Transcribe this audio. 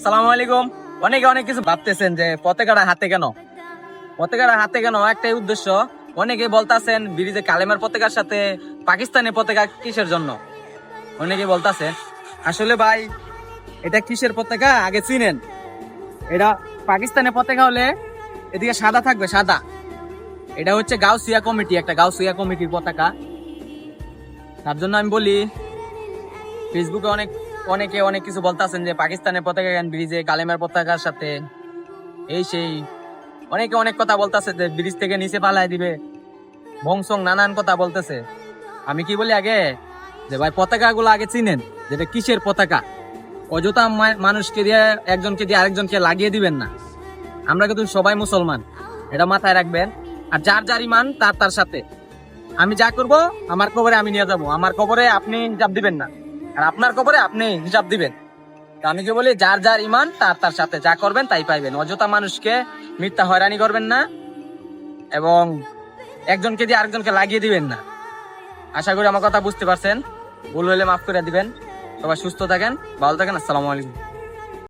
সালাম আলাইকুম। অনেকে অনেক কিছু ভাবতেছেন যে পতাকাটা হাতে কেন, পতাকাটা হাতে কেন একটাই উদ্দেশ্য। অনেকে বলতাছেন ব্রিজে কালেমার পতাকার সাথে পাকিস্তানের পতাকা কিসের জন্য, অনেকে বলতাছেন। আসলে ভাই এটা কিসের পতাকা আগে চিনেন। এটা পাকিস্তানের পতাকা হলে এদিকে সাদা থাকবে, সাদা। এটা হচ্ছে গাউসিয়া কমিটি, একটা গাউসিয়া কমিটির পতাকা। তার জন্য আমি বলি, ফেসবুকে অনেকে অনেক কিছু বলতেছেন যে পাকিস্তানের পতাকা কেন ব্রিজে কালেমার পতাকার সাথে, এই সেই অনেকে অনেক কথা বলতেছে যে ব্রিজ থেকে নিচে পালাই দিবে, ভংসং নানান কথা বলতেছে। আমি কি বলি আগে, যে ভাই পতাকা গুলো আগে চিনেন, যেটা কিসের পতাকা। অযথা মানুষকে দিয়ে, একজনকে দিয়ে আরেকজনকে লাগিয়ে দিবেন না। আমরা কিন্তু সবাই মুসলমান, এটা মাথায় রাখবেন। আর যার যার ইমান তার তার সাথে। আমি যা করব আমার কবরে আমি নিয়ে যাব, আমার কবরে আপনি হিসাব দিবেন না, আর আপনার কবরে আপনি হিসাব দিবেন। তো আমি কি বলি, যার যার ইমান তার তার সাথে, যা করবেন তাই পাইবেন। অযথা মানুষকে মিথ্যা হয়রানি করবেন না, এবং একজনকে দিয়ে আরেকজনকে লাগিয়ে দিবেন না। আশা করি আমার কথা বুঝতে পারছেন। ভুল হলে মাফ করে দিবেন। সবাই সুস্থ থাকেন, ভালো থাকেন। আসসালামু আলাইকুম।